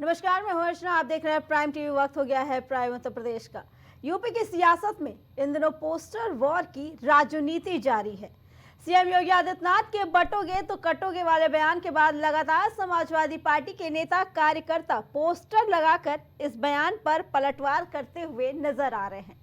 नमस्कार, मैं हूं अर्चना। आप देख रहे हैं प्राइम टीवी। वक्त हो गया है प्राइम उत्तर प्रदेश का। यूपी की सियासत में इन दिनों पोस्टर वॉर की राजनीति जारी है। सीएम योगी आदित्यनाथ के बटोगे तो कटोगे वाले बयान के बाद लगातार समाजवादी पार्टी के नेता कार्यकर्ता पोस्टर लगाकर इस बयान पर पलटवार करते हुए नजर आ रहे हैं।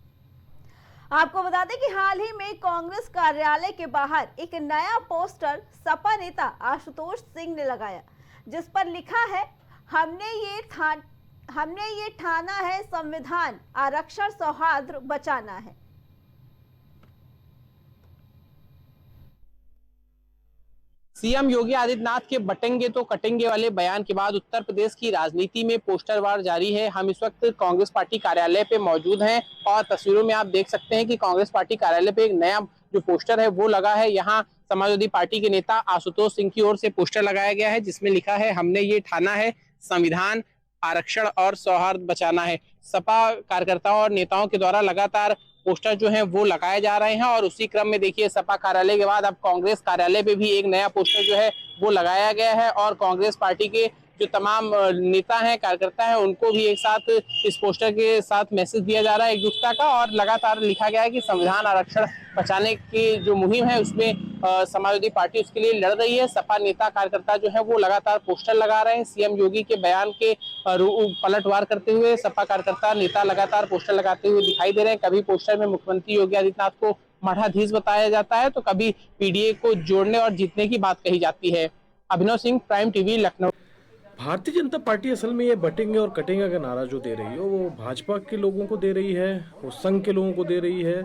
आपको बता दें कि हाल ही में कांग्रेस कार्यालय के बाहर एक नया पोस्टर सपा नेता आशुतोष सिंह ने लगाया, जिस पर लिखा है, हमने ये ठाना है, संविधान, आरक्षण, सौहार्द बचाना है। सीएम योगी आदित्यनाथ के बटेंगे तो कटेंगे वाले बयान के बाद उत्तर प्रदेश की राजनीति में पोस्टरवार जारी है। हम इस वक्त कांग्रेस पार्टी कार्यालय पे मौजूद हैं और तस्वीरों में आप देख सकते हैं कि कांग्रेस पार्टी कार्यालय पे एक नया जो पोस्टर है वो लगा है। यहाँ समाजवादी पार्टी के नेता आशुतोष सिंह की ओर से पोस्टर लगाया गया है, जिसमें लिखा है, हमने ये ठाना है, संविधान, आरक्षण और सौहार्द बचाना है। सपा कार्यकर्ताओं और नेताओं के द्वारा लगातार पोस्टर जो हैं वो लगाए जा रहे हैं और उसी क्रम में देखिए सपा कार्यालय के बाद अब कांग्रेस कार्यालय पे भी एक नया पोस्टर जो है वो लगाया गया है और कांग्रेस पार्टी के जो तमाम नेता हैं, कार्यकर्ता हैं, उनको भी एक साथ इस पोस्टर के साथ मैसेज दिया जा रहा है एकजुटता का। और लगातार लिखा गया है कि संविधान, आरक्षण बचाने की जो मुहिम है उसमें समाजवादी पार्टी उसके लिए लड़ रही है। सपा नेता कार्यकर्ता जो है वो लगातार पोस्टर लगा रहे हैं सीएम योगी के बयान के पलटवार करते हुए। सपा कार्यकर्ता नेता लगातार पोस्टर लगाते हुए दिखाई दे रहे हैं। कभी पोस्टर में मुख्यमंत्री योगी आदित्यनाथ को मठाधीश बताया जाता है तो कभी पीडीए को जोड़ने और जीतने की बात कही जाती है। अभिनव Singh, prime TV, Lucknow. Bharatiya Janata party असल में ये बटेंगे और कटेंगे का नारा जो दे रही है वो भाजपा के लोगों को दे रही है, वो संघ के लोगों को दे रही है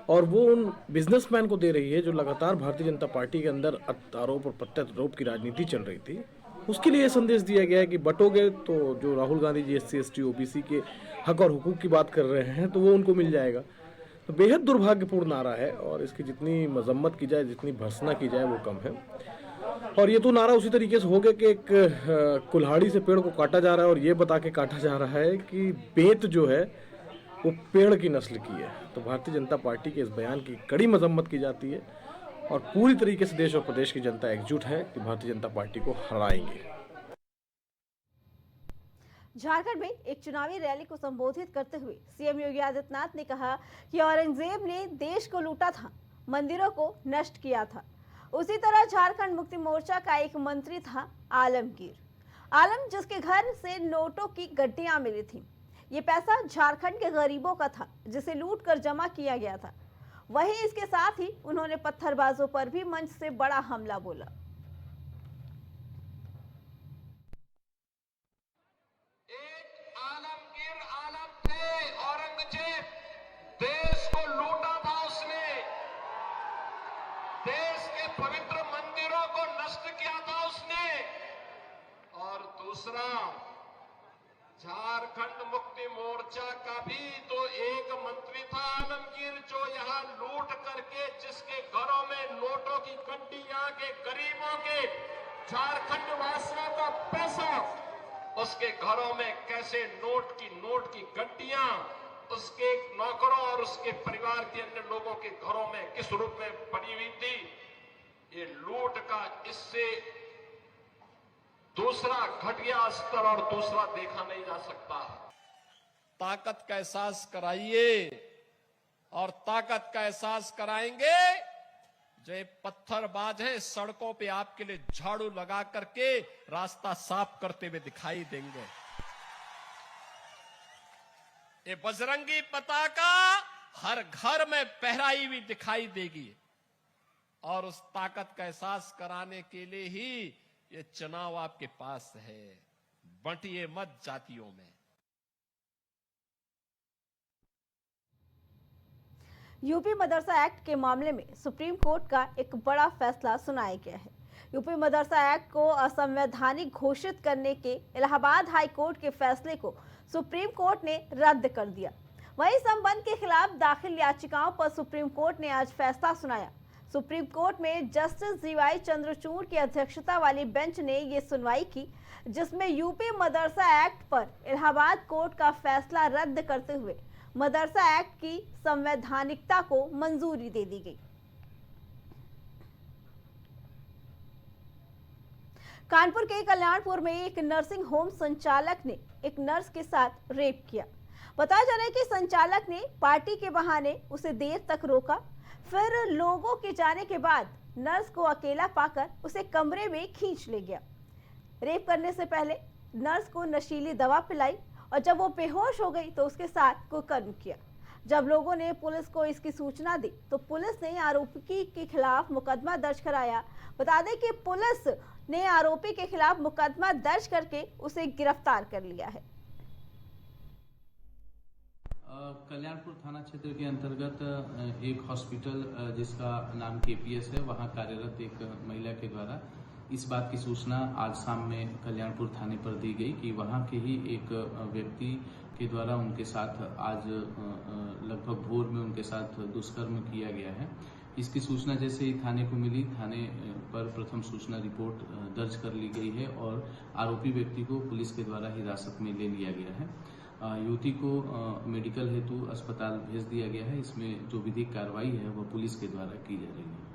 और वो उन बिजनेसमैन को दे रही है जो लगातार भारतीय जनता पार्टी के अंदर आरोप और प्रत्यारोप की राजनीति चल रही थी। उसके लिए संदेश दिया गया है कि बटोगे तो जो Rahul Gandhi ji SC ST OBC के हक और हुकूक की बात कर रहे हैं तो वो उनको मिल जाएगा। तो बेहद दुर्भाग्यपूर्ण नारा है और इसकी जितनी मजम्मत की जाए, जितनी भर्त्सना की जाए वो कम है। और ये तो नारा उसी तरीके से हो गया कि एक कुल्हाड़ी से पेड़ को काटा जा रहा है और ये बता के काटा जा रहा है कि बेत जो है वो पेड़ की नस्ल की है। तो भारतीय जनता पार्टी के इस बयान की कड़ी मजम्मत की जाती है और पूरी तरीके से देश और प्रदेश की जनता एकजुट है कि भारतीय जनता पार्टी को हराएंगे। झारखंड में एक चुनावी रैली को संबोधित करते हुए सीएम योगी आदित्यनाथ ने कहा कि औरंगजेब ने देश को लूटा था, मंदिरों को नष्ट किया था। उसी तरह झारखंड मुक्ति मोर्चा का एक मंत्री था आलम, जिसके घर से नोटों की गड्डियां मिली थी। ये पैसा झारखंड के गरीबों का था जिसे लूट कर जमा किया गया था। वहीं इसके साथ ही उन्होंने पत्थरबाजों पर भी मंच से बड़ा हमला बोला। एक आलम थे औरंगजेब, देश को लूटा था उसने, देश के पवित्र मंदिरों को नष्ट किया था उसने। और दूसरा, झारखंड मुक्ति मोर्चा का भी तो एक मंत्री था आलमगीर, जो यहां लूट करके जिसके घरों में नोटों की गड्डियां के गरीबों के झारखंड वासियों का पैसा उसके घरों में कैसे नोट की गड्डियां उसके नौकरों और उसके परिवार के अन्य लोगों के घरों में किस रूप में पड़ी हुई थी। ये लूट का इससे दूसरा घटिया स्तर और दूसरा देखा नहीं जा सकता। ताकत का एहसास कराइए और ताकत का एहसास कराएंगे जो ये पत्थरबाज है सड़कों पे आपके लिए झाड़ू लगा करके रास्ता साफ करते हुए दिखाई देंगे। ये बजरंगी पताका हर घर में फहराई हुई दिखाई देगी और उस ताकत का एहसास कराने के लिए ही ये चुनाव आपके पास है। बंटिए मत जातियों में। यूपी मदरसा एक्ट के मामले में सुप्रीम कोर्ट का एक बड़ा फैसला सुनाया गया है। यूपी मदरसा एक्ट को असंवैधानिक घोषित करने के इलाहाबाद हाई कोर्ट के फैसले को सुप्रीम कोर्ट ने रद्द कर दिया। वहीं संबंध के खिलाफ दाखिल याचिकाओं पर सुप्रीम कोर्ट ने आज फैसला सुनाया। सुप्रीम कोर्ट में जस्टिस DY चंद्रचूड़ की अध्यक्षता वाली बेंच ने ये सुनवाई की, जिसमें यूपी मदरसा एक्ट पर इलाहाबाद कोर्ट का फैसला रद्द करते हुए मदरसा एक्ट की संवैधानिकता को मंजूरी दे दी गई। कानपुर के कल्याणपुर में एक नर्सिंग होम संचालक ने एक नर्स के साथ रेप किया। बताया जा रहा है कि संचालक ने पार्टी के बहाने उसे देर तक रोका, फिर लोगों के जाने के बाद नर्स को अकेला पाकर उसे कमरे में खींच ले गया। रेप करने से पहले नर्स को नशीली दवा पिलाई और जब वो बेहोश हो गई तो उसके साथ कुकर्म किया। जब लोगों ने पुलिस को इसकी सूचना दी तो पुलिस ने आरोपी के खिलाफ मुकदमा दर्ज कराया। बता दें कि पुलिस ने आरोपी के खिलाफ मुकदमा दर्ज करके उसे गिरफ्तार कर लिया है। कल्याणपुर थाना क्षेत्र के अंतर्गत एक हॉस्पिटल जिसका नाम केपीएस है, वहां कार्यरत एक महिला के द्वारा इस बात की सूचना आज शाम में कल्याणपुर थाने पर दी गई कि वहां के ही एक व्यक्ति के द्वारा उनके साथ आज लगभग भोर में उनके साथ दुष्कर्म किया गया है। इसकी सूचना जैसे ही थाने को मिली, थाने पर प्रथम सूचना रिपोर्ट दर्ज कर ली गई है और आरोपी व्यक्ति को पुलिस के द्वारा हिरासत में ले लिया गया है। युवती को मेडिकल हेतु अस्पताल भेज दिया गया है। इसमें जो विधिक कार्रवाई है वह पुलिस के द्वारा की जा रही है।